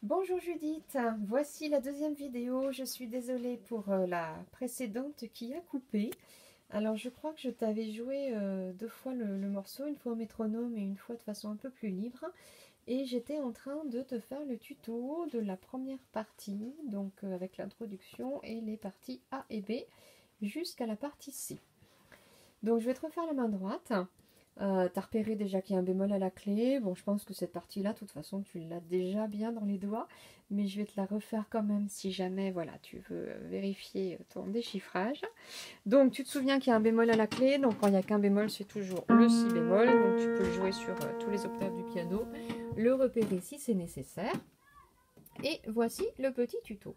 Bonjour Judith, voici la deuxième vidéo. Je suis désolée pour la précédente qui a coupé. Alors je crois que je t'avais joué deux fois le morceau, une fois au métronome et une fois de façon un peu plus libre. Et j'étais en train de te faire le tuto de la première partie, donc avec l'introduction et les parties A et B jusqu'à la partie C. Donc je vais te refaire la main droite. T'as repéré déjà qu'il y a un bémol à la clé. Bon, je pense que cette partie-là, de toute façon, tu l'as déjà bien dans les doigts. Mais je vais te la refaire quand même si jamais, voilà, tu veux vérifier ton déchiffrage. Donc, tu te souviens qu'il y a un bémol à la clé. Donc, quand il n'y a qu'un bémol, c'est toujours le si bémol. Donc, tu peux le jouer sur tous les octaves du piano. Le repérer si c'est nécessaire. Et voici le petit tuto.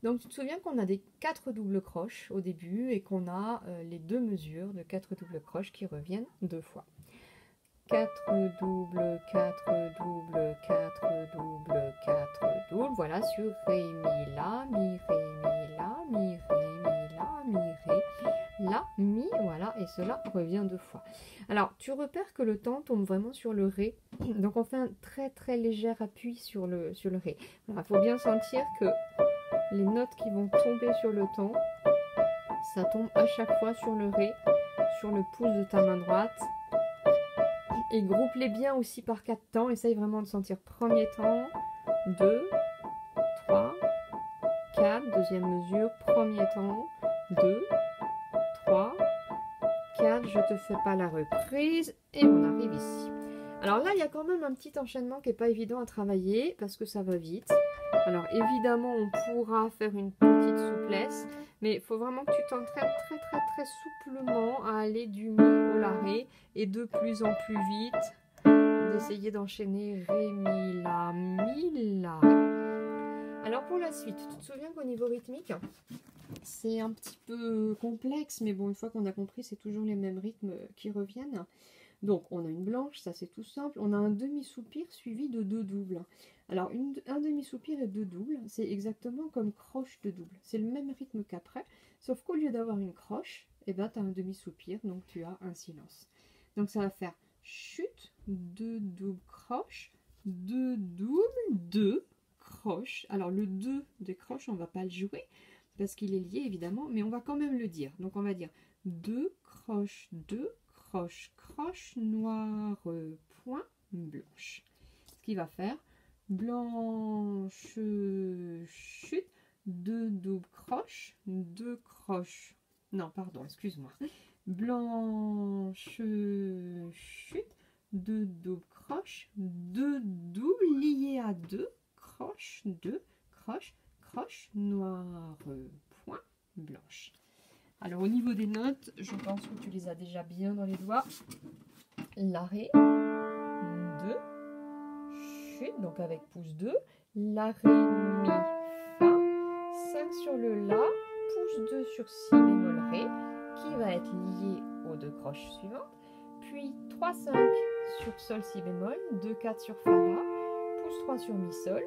Donc tu te souviens qu'on a des 4 doubles croches au début et qu'on a les deux mesures de 4 doubles croches qui reviennent deux fois. 4 doubles, 4 doubles, 4 doubles, 4 doubles. Voilà sur Ré, Mi, La, Mi, Ré, Mi, La, Mi, Ré, Mi, La, Mi, Ré, La, Mi. Voilà, et cela revient deux fois. Alors tu repères que le temps tombe vraiment sur le Ré. Donc on fait un très léger appui sur le Ré. Il faut bien sentir que les notes qui vont tomber sur le temps, ça tombe à chaque fois sur le Ré, sur le pouce de ta main droite. Et groupe-les bien aussi par 4 temps. Essaye vraiment de sentir premier temps, 2, 3, 4, deuxième mesure, premier temps, 2, 3, 4, je te fais pas la reprise et on arrive ici. Alors là, il y a quand même un petit enchaînement qui n'est pas évident à travailler parce que ça va vite. Alors évidemment, on pourra faire une petite souplesse, mais il faut vraiment que tu t'entraînes très souplement à aller du Mi au La Ré et de plus en plus vite d'essayer d'enchaîner Ré, Mi, La, Mi, La, Ré. Alors pour la suite, tu te souviens qu'au niveau rythmique, c'est un petit peu complexe, mais bon, une fois qu'on a compris, c'est toujours les mêmes rythmes qui reviennent. Donc on a une blanche, ça c'est tout simple. On a un demi-soupir suivi de deux doubles. Alors un demi-soupir et deux doubles, c'est exactement comme croche de double. C'est le même rythme qu'après, sauf qu'au lieu d'avoir une croche, eh ben, tu as un demi-soupir, donc tu as un silence. Donc ça va faire chute, deux doubles croches, deux doubles, deux croches. Alors le 2 des croches, on ne va pas le jouer, parce qu'il est lié évidemment, mais on va quand même le dire. Donc on va dire deux croches, deux croche, croche, noire, point, blanche. Ce qui va faire blanche, chute, deux doubles croches, deux croches. Non, pardon, excuse-moi. Blanche, chute, deux doubles croches, deux doubles liés à deux croches, deux croches, croche, noire, point, blanche. Alors au niveau des notes, je pense que tu les as déjà bien dans les doigts. La Ré, 2, chute, donc avec pouce 2. La Ré, Mi, Fa, 5 sur le La, pouce 2 sur Si bémol Ré, qui va être lié aux deux croches suivantes. Puis 3, 5 sur Sol, Si bémol, 2, 4 sur Fa, La, pouce 3 sur Mi, Sol.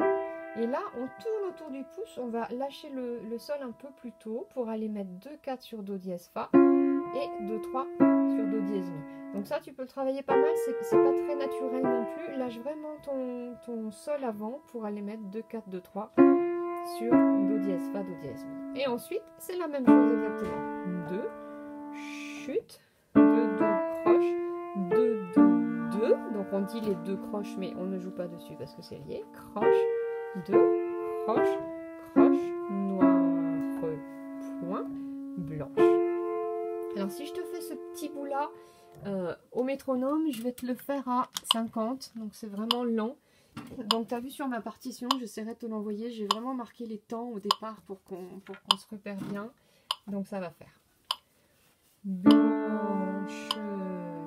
Et là, on tourne autour du pouce, on va lâcher le sol un peu plus tôt pour aller mettre 2, 4 sur Do dièse Fa et 2, 3 sur Do dièse Mi. Donc ça, tu peux le travailler pas mal, c'est pas très naturel non plus. Lâche vraiment ton sol avant pour aller mettre 2, 4, 2, 3 sur Do dièse Fa, Do dièse Mi. Et ensuite, c'est la même chose exactement. 2, chute, 2, Do, croche, 2, Do, 2. Donc on dit les deux croches, mais on ne joue pas dessus parce que c'est lié. Croche, 2, croche, croche, noire, point, blanche. Alors si je te fais ce petit bout là au métronome, je vais te le faire à 50, donc c'est vraiment lent. Donc tu as vu sur ma partition, j'essaierai de te l'envoyer, j'ai vraiment marqué les temps au départ pour qu'on se repère bien. Donc ça va faire blanche,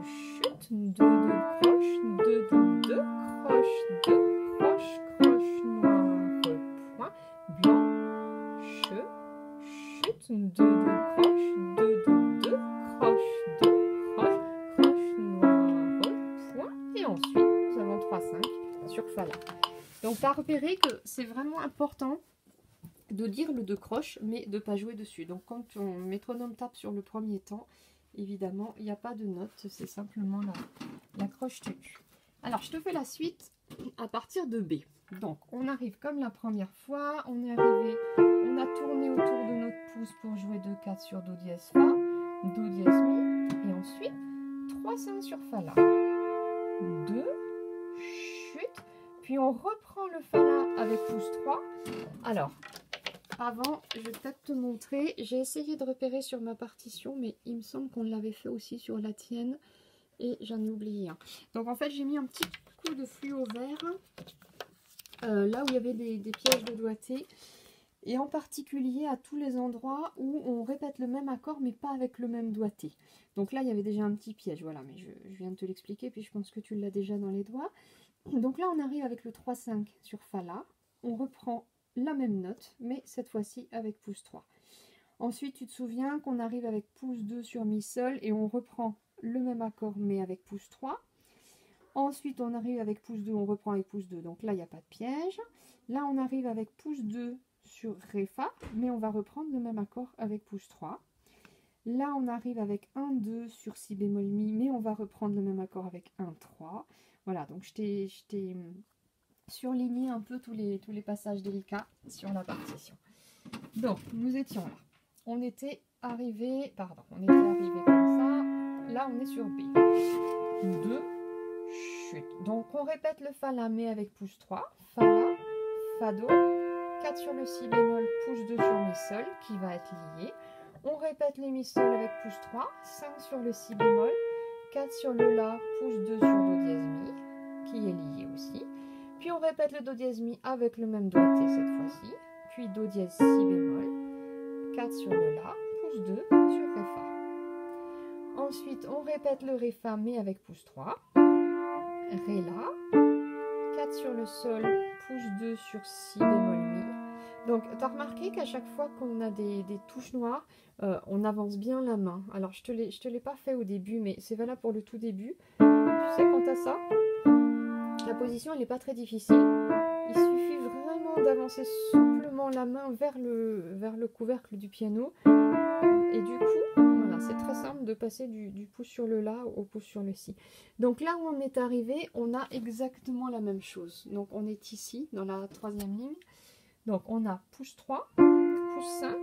chute, 2 doubles croches, 2 doubles, 2 croches, 2 croches, croche, noire, point, blanche, chute, 2 doubles croches, 2 doubles, 2 croches, 2 croches, croche, noire, point, et ensuite nous avons 3, 5 sur Fa, La. Donc tu as repéré que c'est vraiment important de dire le 2 croches, mais de ne pas jouer dessus. Donc quand ton métronome tape sur le premier temps, évidemment, il n'y a pas de note, c'est simplement la croche tenue. Alors, je te fais la suite à partir de B. Donc, on arrive comme la première fois. On est arrivé, on a tourné autour de notre pouce pour jouer 2-4 sur Do dièse Fa, Do dièse Mi, et ensuite 3-5 sur Fa La. 2, chute, puis on reprend le Fa La avec pouce 3. Alors, avant, je vais peut-être te montrer. J'ai essayé de repérer sur ma partition, mais il me semble qu'on l'avait fait aussi sur la tienne, et j'en ai oublié un. Donc en fait, j'ai mis un petit coup de fluo vert. Là où il y avait des pièges de doigté, et en particulier à tous les endroits où on répète le même accord mais pas avec le même doigté. Donc là il y avait déjà un petit piège, voilà, mais je viens de te l'expliquer, puis je pense que tu l'as déjà dans les doigts. Donc là on arrive avec le 3-5 sur Fa La, on reprend la même note mais cette fois-ci avec pouce 3. Ensuite tu te souviens qu'on arrive avec pouce 2 sur Mi Sol et on reprend le même accord mais avec pouce 3. Ensuite, on arrive avec pouce 2, on reprend avec pouce 2. Donc là, il n'y a pas de piège. Là, on arrive avec pouce 2 sur Ré, Fa, mais on va reprendre le même accord avec pouce 3. Là, on arrive avec 1, 2 sur Si bémol Mi, mais on va reprendre le même accord avec 1, 3. Voilà, donc je t'ai surligné un peu tous les passages délicats sur la partition. Donc, nous étions là. On était arrivé comme ça. Là, on est sur B. 2, chute. Donc on répète le Fa La mais avec pouce 3, Fa La, Fa Do, 4 sur le Si bémol, pouce 2 sur Mi Sol qui va être lié. On répète les Mi Sol avec pouce 3, 5 sur le Si bémol, 4 sur le La, pouce 2 sur Do dièse Mi qui est lié aussi. Puis on répète le Do dièse Mi avec le même doigté cette fois-ci, puis Do dièse Si bémol, 4 sur le La, pouce 2 sur Ré Fa. Ensuite on répète le Ré Fa mais avec pouce 3. Ré La, 4 sur le Sol, pouce 2 sur Si bémol Mi. Donc, tu as remarqué qu'à chaque fois qu'on a des touches noires, on avance bien la main. Alors, je te l'ai pas fait au début, mais c'est valable pour le tout début. Tu sais, quand tu as ça, la position, elle n'est pas très difficile. Il suffit vraiment d'avancer souplement la main vers le couvercle du piano. Et du coup, voilà, c'est très simple de passer du pouce sur le La au pouce sur le Si. Donc là où on est arrivé, on a exactement la même chose. Donc on est ici, dans la troisième ligne. Donc on a pouce 3, pouce 5,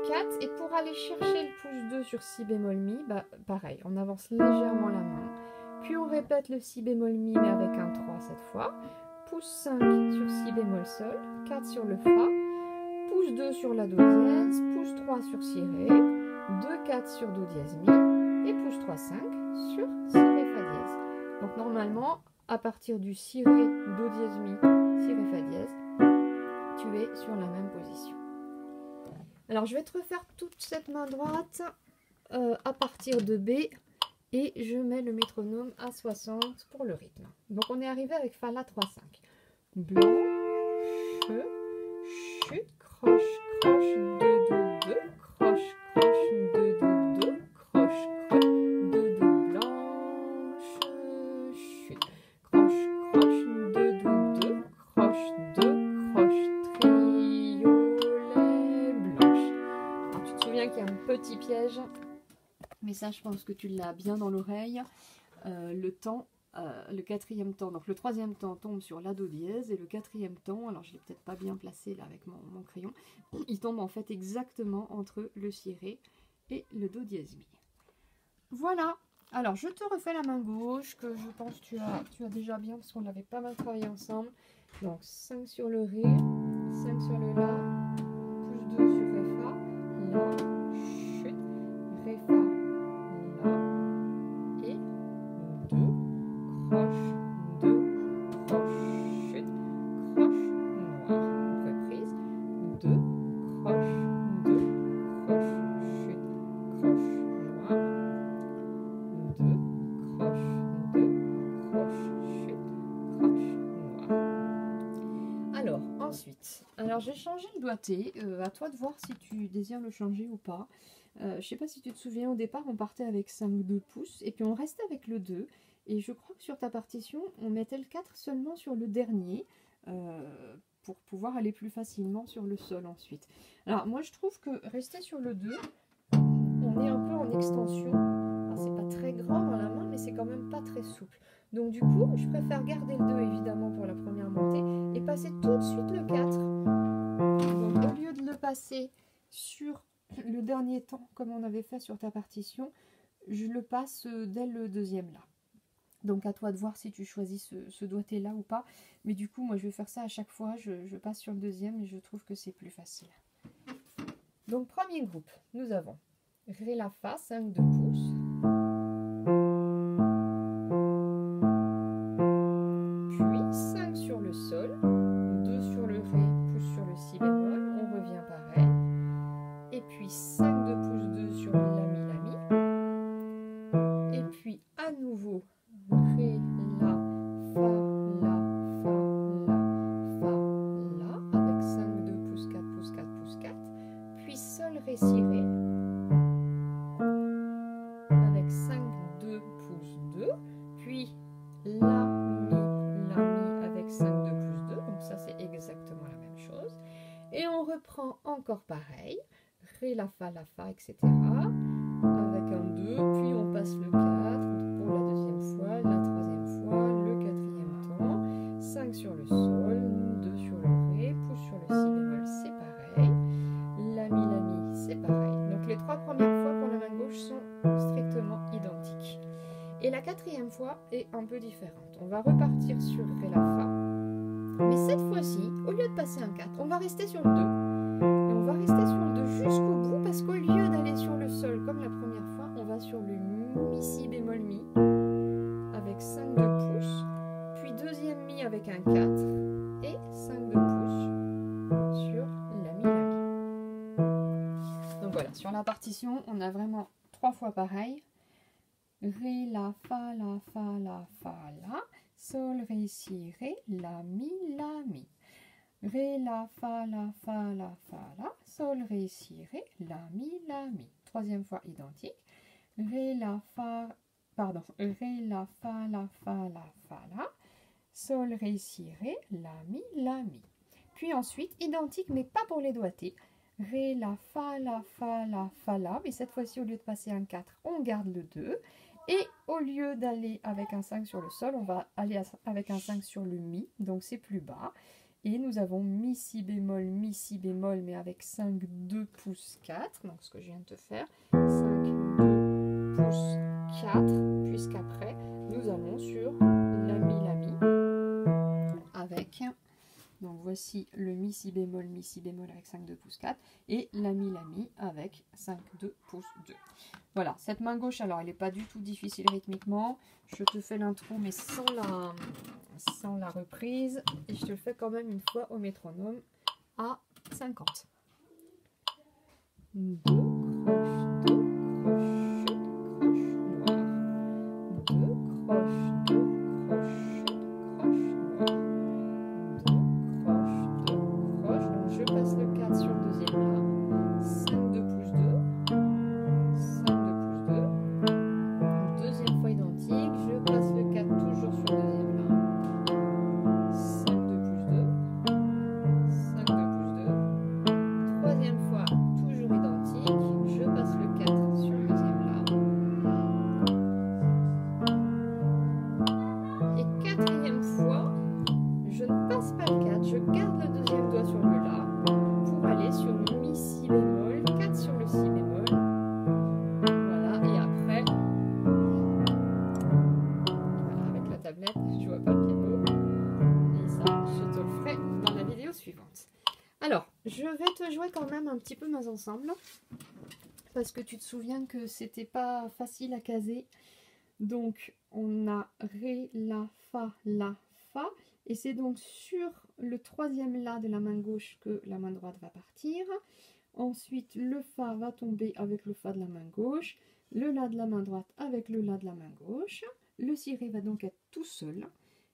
4. Et pour aller chercher le pouce 2 sur Si bémol Mi, bah, pareil, on avance légèrement la main. Puis on répète le Si bémol Mi, mais avec un 3 cette fois. Pouce 5 sur Si bémol Sol, 4 sur le Fa. Pouce 2 sur la Do dièse, pouce 3 sur Si Ré, 2, 4 sur Do dièse Mi, et pouce 3, 5 sur Si Ré Fa dièse. Donc normalement, à partir du Si Ré, Do dièse Mi, Si Ré Fa dièse, tu es sur la même position. Alors je vais te refaire toute cette main droite à partir de B, et je mets le métronome à 60 pour le rythme. Donc on est arrivé avec Fa La 3, 5. Blanc, chute, croche, croche, 2, 2, 2, croche, croche, 2, 2, 2, croche, croche, 2, 2, blanche, chute, croche, croche, 2, 2, 2, croche, 2, croche, triolet, blanche. Alors tu te souviens qu'il y a un petit piège, mais ça je pense que tu l'as bien dans l'oreille. Le quatrième temps, donc le troisième temps tombe sur la Do dièse, et le quatrième temps, alors je l'ai peut-être pas bien placé là avec mon crayon, il tombe en fait exactement entre le Si Ré et le Do dièse Mi. Voilà, alors je te refais la main gauche, que je pense que tu as déjà bien, parce qu'on l'avait pas mal travaillé ensemble. Donc 5 sur le Ré, 5 sur le La, pouce 2 sur Ré Fa, La, chute, Ré Fa, La, et 2, croche, 2, croche, chute, croche, noir, reprise, 2, croche, 2, croche, chute, croche, noir, 2, croche, 2, croche, chute, croche, noir. Alors, ensuite, j'ai changé le doigté, à toi de voir si tu désires le changer ou pas. Je ne sais pas si tu te souviens, au départ on partait avec 5-2 pouces, et puis on restait avec le 2. Et je crois que sur ta partition, on mettait le 4 seulement sur le dernier, pour pouvoir aller plus facilement sur le Sol ensuite. Alors moi je trouve que rester sur le 2, on est un peu en extension. Alors c'est pas très grand dans la main, mais c'est quand même pas très souple. Donc du coup, je préfère garder le 2 évidemment pour la première montée et passer tout de suite le 4. Donc au lieu de le passer sur le dernier temps, comme on avait fait sur ta partition, je le passe dès le deuxième là. Donc à toi de voir si tu choisis ce doigté là ou pas. Mais du coup, moi je vais faire ça à chaque fois. Je passe sur le deuxième et je trouve que c'est plus facile. Donc premier groupe, nous avons Ré la Fa, 5 2 pouces. Puis 5 sur le Sol, 2 sur le Ré, pouce sur le Si bémol. On revient pareil. Et puis 5 2 pouces 2 sur le La Mi La Mi. Et puis à nouveau Ré, La, Fa, La, Fa, La, Fa, La, avec 5, 2 pouces, 4 pouces, 4 pouces, 4. Puis Sol, Ré, Si, Ré, avec 5, 2 pouces, 2. Puis La, Mi, avec 5, 2 pouces, 2. Donc ça, c'est exactement la même chose. Et on reprend encore pareil. Ré, La, Fa, etc. Avec un 2, puis on passe le 4 pour la deuxième fois, la troisième fois, le quatrième temps, 5 sur le Sol, 2 sur le Ré, pouce sur le Si bémol, c'est pareil, La Mi, c'est pareil. Donc les 3 premières fois pour la main gauche sont strictement identiques. Et la quatrième fois est un peu différente. On va repartir sur Ré, La, Fa, mais cette fois-ci, au lieu de passer un 4, on va rester sur le 2. Et on va rester sur le 2 jusqu'au bout parce qu'au lieu d'aller sur le Sol comme la première fois, on va sur le Mi, Si bémol, Mi avec 5 2 pouces, puis deuxième Mi avec un 4 et 5 2 pouces sur La Mi, La Mi. Donc voilà, sur la partition, on a vraiment 3 fois pareil. Ré, La, Fa, La, Fa, La, Fa, La, Sol, Ré, Si, Ré, La, Mi, La, Mi. Ré, La, Fa, La, Fa, La, Fa, La, Sol, Ré, Si, Ré, La, Mi, La, Mi. Troisième fois identique. Ré, La, Fa, Ré, La, Fa, La, Fa, La, Fa, La, Sol, Ré, Si, Ré, La, Mi, La, Mi. Puis ensuite, identique, mais pas pour les doigtés. Ré, La, Fa, La, Fa, La, Fa, La. Mais cette fois-ci, au lieu de passer un 4, on garde le 2. Et au lieu d'aller avec un 5 sur le Sol, on va aller avec un 5 sur le Mi. Donc c'est plus bas. Et nous avons Mi, Si bémol, mais avec 5, 2 pouces 4. Donc ce que je viens de te faire. 5, 2 pouces 4. Puisqu'après, nous allons sur La Mi, avec... Donc voici le Mi, Si bémol avec 5, 2 pouces 4. Et La Mi, avec 5, 2 pouces 2. Voilà, cette main gauche, alors elle n'est pas du tout difficile rythmiquement. Je te fais l'intro, mais sans la reprise. Et je te le fais quand même une fois au métronome à 50. 2 croches, 2 croches, chute, croche noire. 2 croches, 2 croches, chute, croche noire. 2 croches, 2 croches. Donc je passe le 4 sur le deuxième là. 5, 2 pouces 2. 5, 2 pouces 2. Deuxième fois identique. Je passe le 4 toujours sur le deuxième là. 5, 2 pouces 2. 5, 2 pouces 2. Troisième fois, toujours identique. Je passe le 4 sur le deuxième là. Et quatrième fois, je ne passe pas le 4. Je garde le deuxième doigt sur le la pour aller sur le Mi, Si bémol. 4 sur le Si bémol. Voilà. Et après, voilà, avec la tablette, je vois pas le piano. Et ça, je te le ferai dans la vidéo suivante. Alors, je vais te jouer quand même un petit peu mes ensembles, parce que tu te souviens que c'était pas facile à caser. Donc, on a Ré, La, Fa, et c'est donc sur le troisième La de la main gauche que la main droite va partir. Ensuite, le Fa va tomber avec le Fa de la main gauche, le La de la main droite avec le La de la main gauche. Le Si, Ré va donc être tout seul.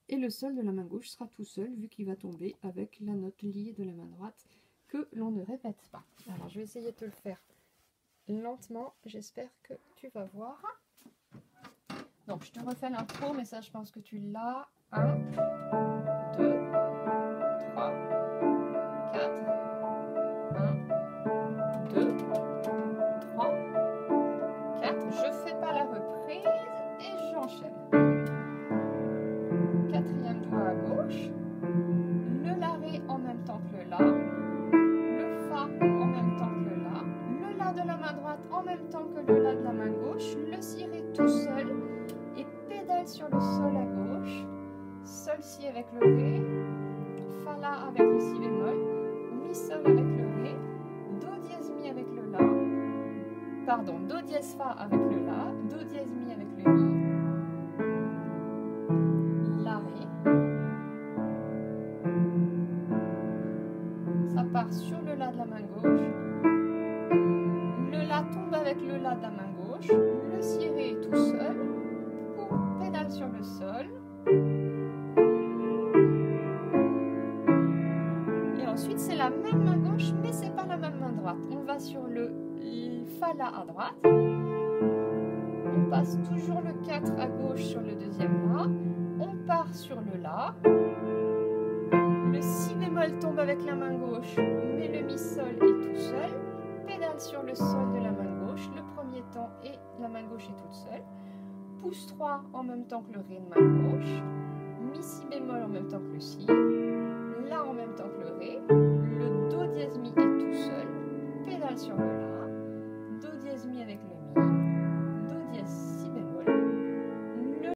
Et le Sol de la main gauche sera tout seul, vu qu'il va tomber avec la note liée de la main droite que l'on ne répète pas. Alors, je vais essayer de te le faire lentement. J'espère que tu vas voir. Donc, je te refais l'intro, mais ça, je pense que tu l'as. 1, 2, 3, 4. 1, 2, 3, 4. Je fais pas la reprise et j'enchaîne. pardon, do dièse fa avec le la, do dièse mi avec le mi, la ré. Ça part sur le la de la main gauche. Le la tombe avec le la de la main gauche. Le si ré tout seul. Pédale sur le sol. Et ensuite c'est la même main gauche, mais c'est pas la même main droite. On va sur le fa la à droite. On passe toujours le 4 à gauche sur le deuxième la. On part sur le la. Le si bémol tombe avec la main gauche, mais le mi sol est tout seul. Pédale sur le sol de la main gauche, le premier temps et la main gauche est toute seule. Pouce 3 en même temps que le ré de main gauche. Mi si bémol en même temps que le si. La en même temps que le ré. Le do dièse mi est tout seul. Pédale sur le